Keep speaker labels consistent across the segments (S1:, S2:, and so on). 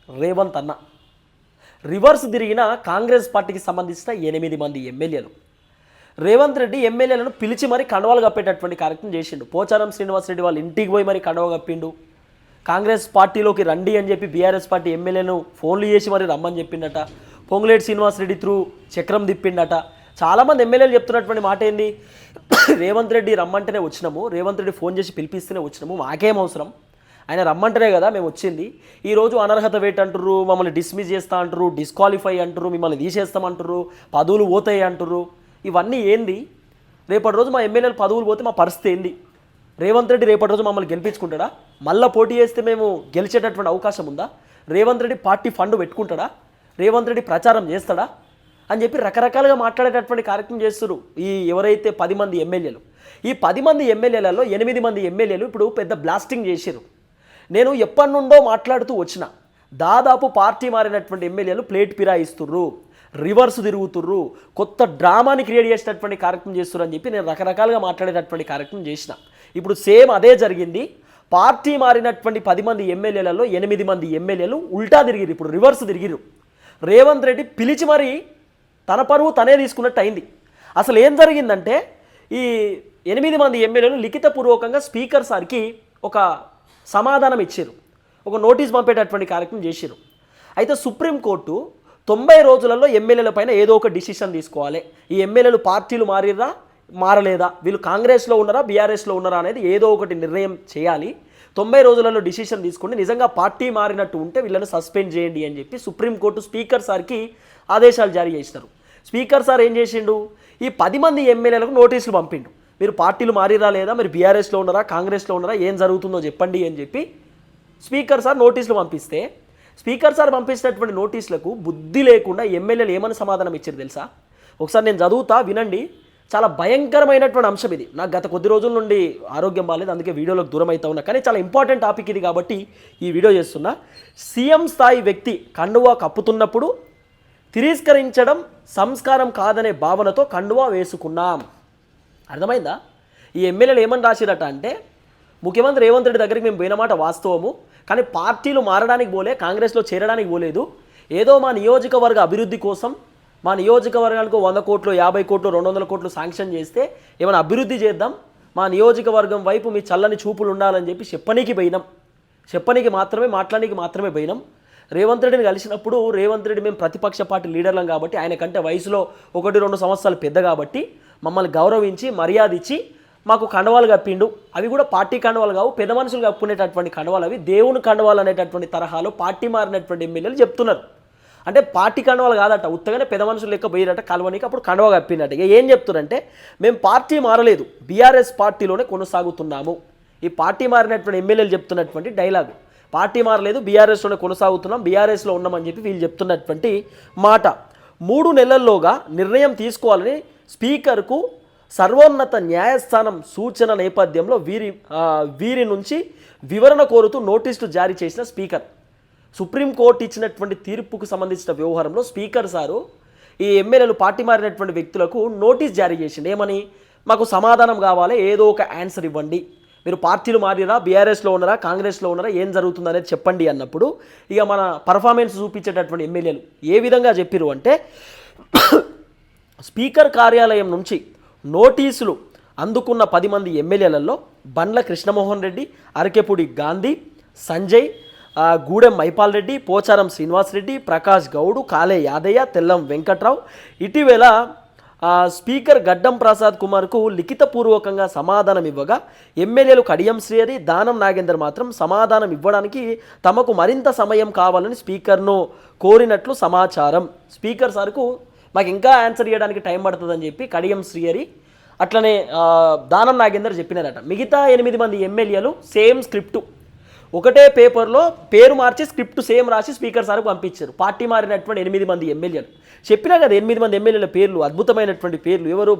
S1: రేవంత్ అన్న. రివర్స్ తిరిగిన కాంగ్రెస్ పార్టీకి సంబంధించిన 8 మంది ఎమ్మెల్యేలు రేవంత్ రెడ్డి ఎమ్మెల్యేలను పిలిచి మరి కండవాలు కప్పేటటువంటి కార్యక్రమం చేసిండు. పోచారం శ్రీనివాసరెడ్డి వాళ్ళ ఇంటికి పోయి మరి కండవ కప్పిండు. కాంగ్రెస్ పార్టీలోకి రండి అని చెప్పి బీఆర్ఎస్ పార్టీ ఎమ్మెల్యేను ఫోన్లు చేసి మరి రమ్మని చెప్పిండట. పొంగులేటి శ్రీనివాసరెడ్డి త్రూ చక్రం తిప్పిండట. చాలామంది ఎమ్మెల్యేలు చెప్తున్నటువంటి మాట ఏంది, రేవంత్ రెడ్డి రమ్మంటేనే వచ్చినాము, రేవంత్ రెడ్డి ఫోన్ చేసి పిలిపిస్తేనే వచ్చినాము, మాకేం అవసరం, ఆయన రమ్మంటేనే కదా మేము వచ్చింది. ఈరోజు అనర్హత వేట్ అంటుర్రు, మమ్మల్ని డిస్మిస్ చేస్తా అంటారు, డిస్క్వాలిఫై అంటారు, మిమ్మల్ని తీసేస్తామంటారు, పదవులు పోతాయి అంటారు. ఇవన్నీ ఏంది? రేపటి రోజు మా ఎమ్మెల్యేలు పదవులు పోతే మా పరిస్థితి ఏంది? రేవంత్ రెడ్డి రేపటి రోజు మమ్మల్ని గెలిపించుకుంటాడా? మళ్ళీ పోటీ చేస్తే మేము గెలిచేటటువంటి అవకాశం ఉందా? రేవంత్ రెడ్డి పార్టీ ఫండ్ పెట్టుకుంటాడా? రేవంత్ రెడ్డి ప్రచారం చేస్తాడా అని చెప్పి రకరకాలుగా మాట్లాడేటటువంటి కార్యక్రమం చేస్తారు ఈ ఎవరైతే 10 మంది ఎమ్మెల్యేలు. ఈ 10 మంది ఎమ్మెల్యేలలో 8 మంది ఎమ్మెల్యేలు ఇప్పుడు పెద్ద బ్లాస్టింగ్ చేశారు. నేను ఎప్పటి నుండో మాట్లాడుతూ వచ్చిన, దాదాపు పార్టీ మారినటువంటి ఎమ్మెల్యేలు ప్లేట్ ఫిరాయిస్తుర్రు, రివర్స్ తిరుగుతుర్రు, కొత్త డ్రామాని క్రియేట్ చేసేటటువంటి కార్యక్రమం చేస్తున్నారు అని చెప్పి నేను రకరకాలుగా మాట్లాడేటటువంటి కార్యక్రమం చేసిన. ఇప్పుడు సేమ్ అదే జరిగింది. పార్టీ మారినటువంటి 10 మంది ఎమ్మెల్యేలలో 8 మంది ఎమ్మెల్యేలు ఉల్టా తిరిగిరు, ఇప్పుడు రివర్స్ తిరిగిరు. రేవంత్ రెడ్డి పిలిచి మరి తన పరువు తనే తీసుకున్నట్టు అయింది. అసలు ఏం జరిగిందంటే ఈ 8 మంది ఎమ్మెల్యేలు లిఖితపూర్వకంగా స్పీకర్ సార్కి ఒక సమాధానం ఇచ్చారు, ఒక నోటీస్ పంపేటటువంటి కార్యక్రమం చేశారు. అయితే సుప్రీంకోర్టు 90 రోజులలో ఎమ్మెల్యేల పైన ఏదో ఒక డిసిషన్ తీసుకోవాలి. ఈ ఎమ్మెల్యేలు పార్టీలు మారిరా మారలేదా, వీళ్ళు కాంగ్రెస్లో ఉన్నారా బీఆర్ఎస్లో ఉన్నారా అనేది ఏదో ఒకటి నిర్ణయం చేయాలి. 90 రోజులలో డిసిషన్ తీసుకుని నిజంగా పార్టీ మారినట్టు ఉంటే వీళ్ళని సస్పెండ్ చేయండి అని చెప్పి సుప్రీంకోర్టు స్పీకర్ సార్కి ఆదేశాలు జారీ చేసినారు. స్పీకర్ సార్ ఏం చేసిండు, ఈ 10 మంది ఎమ్మెల్యేలకు నోటీసులు పంపిండు. మీరు పార్టీలు మారిరా లేదా, మీరు బీఆర్ఎస్లో ఉన్నారా కాంగ్రెస్లో ఉన్నారా, ఏం జరుగుతుందో చెప్పండి అని చెప్పి స్పీకర్ సార్ నోటీసులు పంపిస్తే, స్పీకర్ సార్ పంపించినటువంటి నోటీసులకు బుద్ధి లేకుండా ఎమ్మెల్యేలు ఏమని సమాధానం ఇచ్చారు తెలుసా? ఒకసారి నేను చదువుతా వినండి. చాలా భయంకరమైనటువంటి అంశం ఇది. నాకు గత కొద్ది రోజుల నుండి ఆరోగ్యం బాగాలేదు, అందుకే వీడియోలోకి దూరం అవుతా ఉన్నా, కానీ చాలా ఇంపార్టెంట్ టాపిక్ ఇది కాబట్టి ఈ వీడియో చేస్తున్నా. సీఎం స్థాయి వ్యక్తి కండువా కప్పుతున్నప్పుడు తిరస్కరించడం సంస్కారం కాదనే భావనతో కండువా వేసుకున్నాం. అర్థమైందా? ఈ ఎమ్మెల్యేలు ఏమని రాసిరట అంటే, ముఖ్యమంత్రి రేవంత్ రెడ్డి దగ్గరికి మేము పోయిన మాట వాస్తవము, కానీ పార్టీలు మారడానికి పోలే, కాంగ్రెస్లో చేరడానికి పోలేదు, ఏదో మా నియోజకవర్గ అభివృద్ధి కోసం మా నియోజకవర్గాలకు 100 కోట్లు 50 కోట్లు 200 కోట్లు శాంక్షన్ చేస్తే ఏమైనా అభివృద్ధి చేద్దాం, మా నియోజకవర్గం వైపు మీ చల్లని చూపులు ఉండాలని చెప్పి చెప్పనీకి పోయినాం. చెప్పనీకి మాత్రమే, మాట్లాడానికి మాత్రమే పోయినాం. రేవంత్ రెడ్డిని కలిసినప్పుడు రేవంత్ రెడ్డి మేము ప్రతిపక్ష పార్టీ లీడర్లం కాబట్టి, ఆయన కంటే వయసులో 1-2 సంవత్సరాలు పెద్ద కాబట్టి మమ్మల్ని గౌరవించి మర్యాద ఇచ్చి మాకు కండవాలు కప్పిండు. అవి కూడా పార్టీ కండవాలు కావు, పెద్ద మనుషులు కప్పుకునేటటువంటి కండవాలు, అవి దేవుని కండవాలు అనేటటువంటి తరహాలో పార్టీ మారినటువంటి ఎమ్మెల్యేలు చెప్తున్నారు. అంటే పార్టీ కండవాలు కాదట, ఉత్తగానే పెద్ద మనుషులు లెక్క పోయిరట కలవనికి, అప్పుడు కండవ కప్పినట్టు. ఇక ఏం చెప్తున్నారంటే, మేము పార్టీ మారలేదు, బీఆర్ఎస్ పార్టీలోనే కొనసాగుతున్నాము. ఈ పార్టీ మారినటువంటి ఎమ్మెల్యేలు చెప్తున్నటువంటి డైలాగు, పార్టీ మారలేదు బీఆర్ఎస్లోనే కొనసాగుతున్నాం, బీఆర్ఎస్లో ఉన్నామని చెప్పి వీళ్ళు చెప్తున్నటువంటి మాట. 3 నెలల్లోగా నిర్ణయం తీసుకోవాలని స్పీకర్కు సర్వోన్నత న్యాయస్థానం సూచన నేపథ్యంలో వీరి నుంచి వివరణ కోరుతూ నోటీసులు జారీ చేసిన స్పీకర్. సుప్రీంకోర్టు ఇచ్చినటువంటి తీర్పుకు సంబంధించిన వ్యవహారంలో స్పీకర్ సారు ఈ ఎమ్మెల్యేలు పార్టీ మారినటువంటి వ్యక్తులకు నోటీస్ జారీ చేసిండు. ఏమని, మాకు సమాధానం కావాలి, ఏదో ఒక ఆన్సర్ ఇవ్వండి, మీరు పార్టీలు మారిరా బీఆర్ఎస్లో ఉన్నారా కాంగ్రెస్లో ఉన్నారా, ఏం జరుగుతుంది అనేది చెప్పండి అన్నప్పుడు ఇక మన పర్ఫార్మెన్స్ చూపించేటటువంటి ఎమ్మెల్యేలు ఏ విధంగా చెప్పారు అంటే, స్పీకర్ కార్యాలయం నుంచి నోటీసులు అందుకున్న 10 మంది ఎమ్మెల్యేలలో బండ్ల కృష్ణమోహన్ రెడ్డి, అరకెపూడి గాంధీ, సంజయ్, గూడెం మైపాల్ రెడ్డి, పోచారం శ్రీనివాసరెడ్డి, ప్రకాష్ గౌడ్, కాలే యాదయ్య, తెల్లం వెంకట్రావు ఇటీవల స్పీకర్ గడ్డం ప్రసాద్ కుమార్కు లిఖితపూర్వకంగా సమాధానం ఇవ్వగా ఎమ్మెల్యేలు కడియం శ్రీహరి, దానం నాగేందర్ మాత్రం సమాధానం ఇవ్వడానికి తమకు మరింత సమయం కావాలని స్పీకర్ను కోరినట్లు సమాచారం. స్పీకర్ సార్కు మాకు ఇంకా ఆన్సర్ ఇవ్వడానికి టైం పడుతుందని చెప్పి కడియం శ్రీహరి అట్లనే దానం నాగేందర్ చెప్పినారట. మిగతా 8 మంది ఎమ్మెల్యేలు సేమ్ స్క్రిప్టు, ఒకటే పేపర్లో పేరు మార్చి స్క్రిప్ట్ సేమ్ రాసి స్పీకర్ సార్కు పంపించారు. పార్టీ మారినటువంటి 8 మంది ఎమ్మెల్యేలు చెప్పినా కదా, 8 మంది ఎమ్మెల్యేల పేర్లు అద్భుతమైనటువంటి పేర్లు. ఎవరు?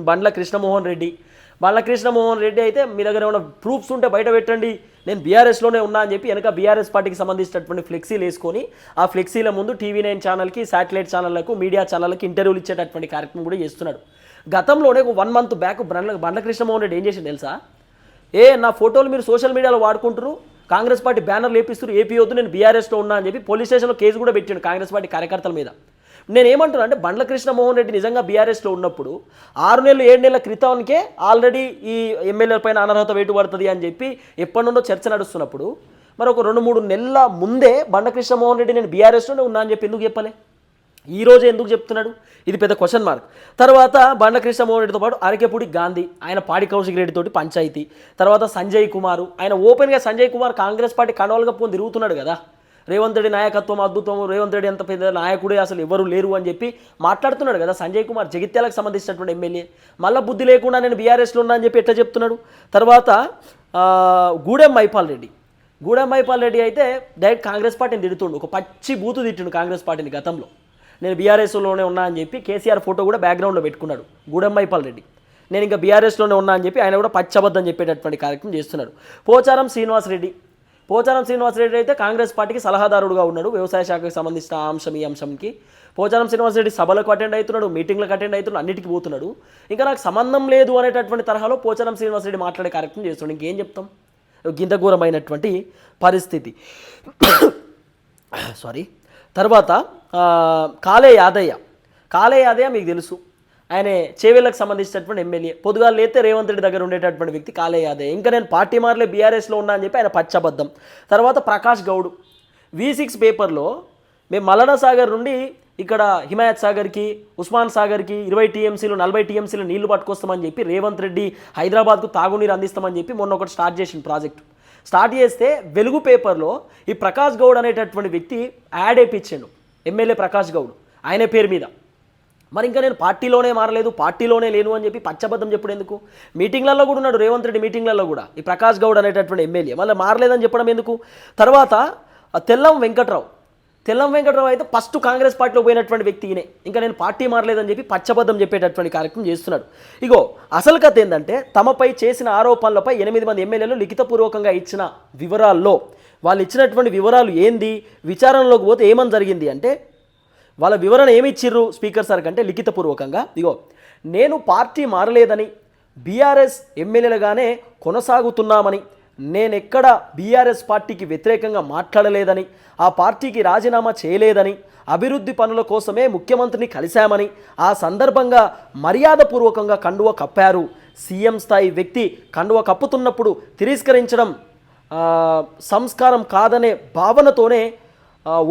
S1: బండ్ల కృష్ణమోహన్ రెడ్డి. బండ్ల కృష్ణమోహన్ రెడ్డి అయితే మీ దగ్గర ఏమైనా ప్రూఫ్స్ ఉంటే బయట పెట్టండి, నేను బీఆర్ఎస్లోనే ఉన్నా అని చెప్పి వెనక బీఆర్ఎస్ పార్టీకి సంబంధించినటువంటి ఫ్లెక్సీలు వేసుకొని ఆ ఫ్లెక్సీల ముందు టీవీ9 ఛానల్కి, శాటిలైట్ ఛానళ్లకు, మీడియా ఛానళ్ళకి ఇంటర్వ్యూలు ఇచ్చేటటువంటి కార్యక్రమం కూడా చేస్తున్నాడు. గతంలోనే 1 మంత్ బ్యాక్ బండ్ల కృష్ణమోహన్ రెడ్డి ఏం చేసింది తెలుసా? నా ఫోటోలు మీరు సోషల్ మీడియాలో వాడుకుంటారు, కాంగ్రెస్ పార్టీ బ్యానర్ లేపిస్తారు ఏపీ వద్దు నేను బీఆర్ఎస్లో ఉన్నా అని చెప్పి పోలీస్ స్టేషన్లో కేసు కూడా పెట్టాడు కాంగ్రెస్ పార్టీ కార్యకర్తల మీద. నేను ఏమంటున్నా అంటే బండ్ల కృష్ణమోహన్ రెడ్డి నిజంగా బీఆర్ఎస్లో ఉన్నప్పుడు 6 నెలలు 7 నెలల క్రితంకే ఆల్రెడీ ఈ ఎమ్మెల్యేల పైన అనర్హత వేటు పడుతుంది అని చెప్పి ఎప్పటి నుండో చర్చ నడుస్తున్నప్పుడు మరి ఒక 2-3 నెలల ముందే బండ్ల కృష్ణమోహన్ రెడ్డి నేను బీఆర్ఎస్లోనే ఉన్నా అని చెప్పి ఎందుకు చెప్పలే? ఈ రోజు ఎందుకు చెప్తున్నాడు? ఇది పెద్ద క్వశ్చన్ మార్క్. తర్వాత బండ్ల కృష్ణమోహన్ రెడ్డితో పాటు అరకెపూడి గాంధీ, ఆయన పాడి కౌశిక్ రెడ్డి తోటి పంచాయతీ, తర్వాత సంజయ్ కుమార్, ఆయన ఓపెన్గా సంజయ్ కుమార్ కాంగ్రెస్ పార్టీ కండవాలుగా పోని తిరుగుతున్నాడు కదా, రేవంత్ రెడ్డి నాయకత్వం అద్భుతం, రేవంత్ రెడ్డి ఎంత పెద్ద నాయకుడే, అసలు ఎవరు లేరు అని చెప్పి మాట్లాడుతున్నాడు కదా సంజయ్ కుమార్, జగిత్యాలకు సంబంధించినటువంటి ఎమ్మెల్యే. మళ్ళీ బుద్ధి లేకుండా నేను బీఆర్ఎస్లో ఉన్నా అని చెప్పి ఎట్లా చెప్తున్నాడు? తర్వాత గూడెం మైపాల్ రెడ్డి అయితే డైరెక్ట్ కాంగ్రెస్ పార్టీని తిడుతుండు, ఒక పచ్చి బూతు తిట్టిండు కాంగ్రెస్ పార్టీని గతంలో. నేను బీఆర్ఎస్లోనే ఉన్నా అని చెప్పి కేసీఆర్ ఫోటో కూడా బ్యాక్గ్రౌండ్లో పెట్టుకున్నాడు గూడెం మైపాల్ రెడ్డి. నేను ఇంకా బీఆర్ఎస్లోనే ఉన్నా అని చెప్పి ఆయన కూడా పచ్చబద్ధం చెప్పేటటువంటి కార్యక్రమం చేస్తున్నాడు. పోచారం శ్రీనివాసరెడ్డి అయితే కాంగ్రెస్ పార్టీకి సలహాదారుడుగా ఉన్నాడు వ్యవసాయ శాఖకు సంబంధించిన అంశం. ఈ అంశంకి పోచారం శ్రీనివాసరెడ్డి సభలకు అటెండ్ అవుతున్నాడు, మీటింగ్లకు అటెండ్ అవుతున్నాడు, అన్నిటికీ పోతున్నాడు. ఇంకా నాకు సంబంధం లేదు అనేటటువంటి తరహాలో పోచారం శ్రీనివాసరెడ్డి మాట్లాడే కార్యక్రమం చేస్తున్నాడు. ఇంకేం చెప్తాం? గింత ఘోరమైనటువంటి పరిస్థితి. సారీ. తర్వాత కాలే యాదయ్య మీకు తెలుసు, ఆయన చేవేళ్ళకు సంబంధించినటువంటి ఎమ్మెల్యే. పొద్దుగాలు లేతే రేవంత్ రెడ్డి దగ్గర ఉండేటటువంటి వ్యక్తి కాలే యాదయ్య. ఇంకా నేను పార్టీ మారలే బీఆర్ఎస్లో ఉన్నా అని చెప్పి ఆయన పచ్చబద్ధం. తర్వాత ప్రకాష్ గౌడ్ V6 పేపర్లో మేము మల్లన సాగర్ నుండి ఇక్కడ హిమాయత్ సాగర్కి, ఉస్మాన్ సాగర్కి 20 టీఎంసీలు 40 టీఎంసీలు నీళ్లు పట్టుకొస్తామని చెప్పి రేవంత్ రెడ్డి హైదరాబాద్కు తాగునీరు అందిస్తామని చెప్పి మొన్న ఒకటి స్టార్ట్ చేసిన ప్రాజెక్టు. స్టార్ట్ చేస్తే వెలుగు పేపర్లో ఈ ప్రకాష్ గౌడ్ అనేటటువంటి వ్యక్తి యాడ్ వేయించాడు, ఎమ్మెల్యే ప్రకాష్ గౌడ్ ఆయన పేరు మీద. మరి ఇంకా నేను పార్టీలోనే మారలేదు, పార్టీలోనే లేను అని చెప్పి పచ్చబద్ధం చెప్పుడు ఎందుకు? మీటింగ్లలో కూడా ఉన్నాడు రేవంత్ రెడ్డి, మీటింగ్లలో కూడా ఈ ప్రకాష్ గౌడ్ అనేటటువంటి ఎమ్మెల్యే మళ్ళీ మారలేదని చెప్పడం ఎందుకు? తర్వాత తెల్లం వెంకట్రావు అయితే ఫస్ట్ కాంగ్రెస్ పార్టీలో పోయినటువంటి వ్యక్తి ఈయనే. ఇంకా నేను పార్టీ మారలేదని చెప్పి పచ్చబద్ధం చెప్పేటటువంటి కార్యక్రమం చేస్తున్నాడు. ఇగో అసలు కథ ఏంటంటే తమపై చేసిన ఆరోపణలపై 8 మంది ఎమ్మెల్యేలు లిఖితపూర్వకంగా ఇచ్చిన వివరాల్లో వాళ్ళు ఇచ్చినటువంటి వివరాలు ఏంది, విచారణలోకి పోతే ఏమని జరిగింది అంటే వాళ్ళ వివరణ ఏమి ఇచ్చిర్రు స్పీకర్ సార్ కంటే లిఖితపూర్వకంగా. ఇగో నేను పార్టీ మారలేదని, బీఆర్ఎస్ ఎమ్మెల్యేలుగానే కొనసాగుతున్నామని, నేనెక్కడ బీఆర్ఎస్ పార్టీకి వ్యతిరేకంగా మాట్లాడలేదని, ఆ పార్టీకి రాజీనామా చేయలేదని, అభివృద్ధి పనుల కోసమే ముఖ్యమంత్రిని కలిశామని, ఆ సందర్భంగా మర్యాదపూర్వకంగా కండువ కప్పారు. సీఎం స్థాయి వ్యక్తి కండువ కప్పుతున్నప్పుడు తిరస్కరించడం సంస్కారం కాదనే భావనతోనే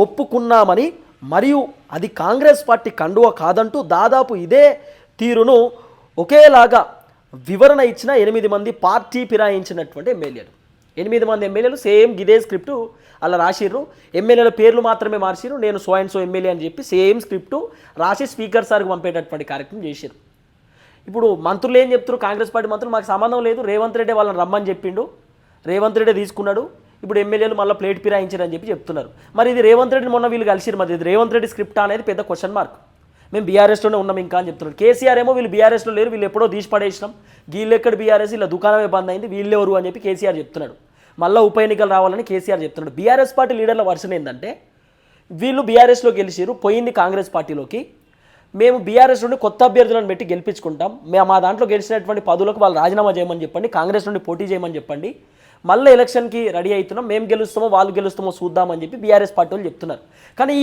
S1: ఒప్పుకున్నామని, మరియు అది కాంగ్రెస్ పార్టీ కండువ కాదంటూ దాదాపు ఇదే తీరును ఒకేలాగా వివరణ ఇచ్చిన 8 మంది పార్టీ ఫిరాయించినటువంటి ఎమ్మెల్యేలు. 8 మంది ఎమ్మెల్యేలు సేమ్ ఇదే స్క్రిప్టు అలా రాసిర్రు. ఎమ్మెల్యేల పేర్లు మాత్రమే మార్చిర్రు. నేను సో అండ్ సో ఎమ్మెల్యే అని చెప్పి సేమ్ స్క్రిప్టు రాసి స్పీకర్ సార్కి పంపేటటువంటి కార్యక్రమం చేశారు. ఇప్పుడు మంత్రులు ఏం చెప్తారు? కాంగ్రెస్ పార్టీ మంత్రులు మాకు సంబంధం లేదు, రేవంత్ రెడ్డి వాళ్ళని రమ్మని చెప్పిండు, రేవంత్ రెడ్డి తీసుకున్నాడు, ఇప్పుడు ఎమ్మెల్యేలు మళ్ళీ ప్లేట్ ఫిరాయించారని చెప్పి చెప్తున్నారు. మరి ఇది రేవంత్ రెడ్డిని మొన్న వీళ్ళు కలిసిరు, మరి ఇది రేవంత్ రెడ్డి స్క్రిప్ట్ అనేది పెద్ద క్వశ్చన్ మార్క్. మేము బీఆర్ఎస్లోనే ఉన్నాం ఇంకా అని చెప్తున్నాడు. కేసీఆర్ ఏమో వీళ్ళు బీఆర్ఎస్లో లేరు, వీళ్ళు ఎప్పుడో తీసి పడేసినాం, వీళ్ళు ఎక్కడ బీఆర్ఎస్, ఇలా దుకాణమే బంద్ అయింది, వీళ్ళెవరు అని చెప్పి కేసీఆర్ చెప్తున్నాడు. మళ్ళీ ఉప ఎన్నికలు రావాలని కేసీఆర్ చెప్తున్నాడు. బీఆర్ఎస్ పార్టీ లీడర్ల వర్షన్ ఏంటంటే వీళ్ళు బీఆర్ఎస్లో గెలిచారు, పోయింది కాంగ్రెస్ పార్టీలోకి, మేము బీఆర్ఎస్ నుండి కొత్త అభ్యర్థులను పెట్టి గెలిపించుకుంటాం, మేము మా దాంట్లో గెలిచినటువంటి పదవులకు వాళ్ళు రాజీనామా చేయమని చెప్పండి, కాంగ్రెస్ నుండి పోటీ చేయమని చెప్పండి, మళ్ళీ ఎలక్షన్కి రెడీ అవుతున్నాం, మేము గెలుస్తామో వాళ్ళు గెలుస్తామో చూద్దామని చెప్పి బీఆర్ఎస్ పార్టీ వాళ్ళు చెప్తున్నారు. కానీ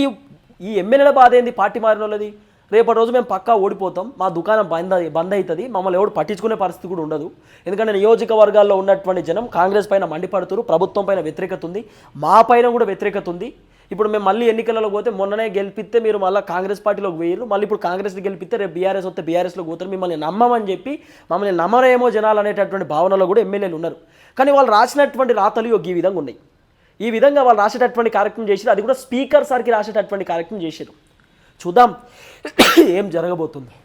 S1: ఈ ఎమ్మెల్యేల బాధ ఏంది? పార్టీ మారిన వాళ్ళది రేపటి రోజు మేము పక్కా ఓడిపోతాం, మా దుకాణం బంద్ అవుతుంది, మమ్మల్ని ఎవడు పట్టించుకునే పరిస్థితి కూడా ఉండదు. ఎందుకంటే నియోజకవర్గాల్లో ఉన్నటువంటి జనం కాంగ్రెస్ పైన మండిపడుతున్నారు, ప్రభుత్వం పైన వ్యతిరేకత ఉంది, మా పైన కూడా వ్యతిరేకత ఉంది. ఇప్పుడు మేము మళ్ళీ ఎన్నికలలో పోతే మొన్ననే గెలిపిస్తే మీరు మళ్ళీ కాంగ్రెస్ పార్టీలోకి వేయరు, మళ్ళీ ఇప్పుడు కాంగ్రెస్ని గెలిపిస్తే రేపు బీఆర్ఎస్ వస్తే బీఆర్ఎస్లో పోతారు, మిమ్మల్ని నమ్మమని చెప్పి మమ్మల్ని నమ్మరేమో జనాలు అనేటటువంటి భావనలో కూడా ఎమ్మెల్యేలు ఉన్నారు. కానీ వాళ్ళు రాసినటువంటి రాతలు ఈ విధంగా ఉన్నాయి. ఈ విధంగా వాళ్ళు రాసేటటువంటి కార్యక్రమం చేశారు, అది కూడా స్పీకర్ సార్కి రాసేటటువంటి కార్యక్రమం చేశారు. చూద్దాం ఏం జరగబోతుందో.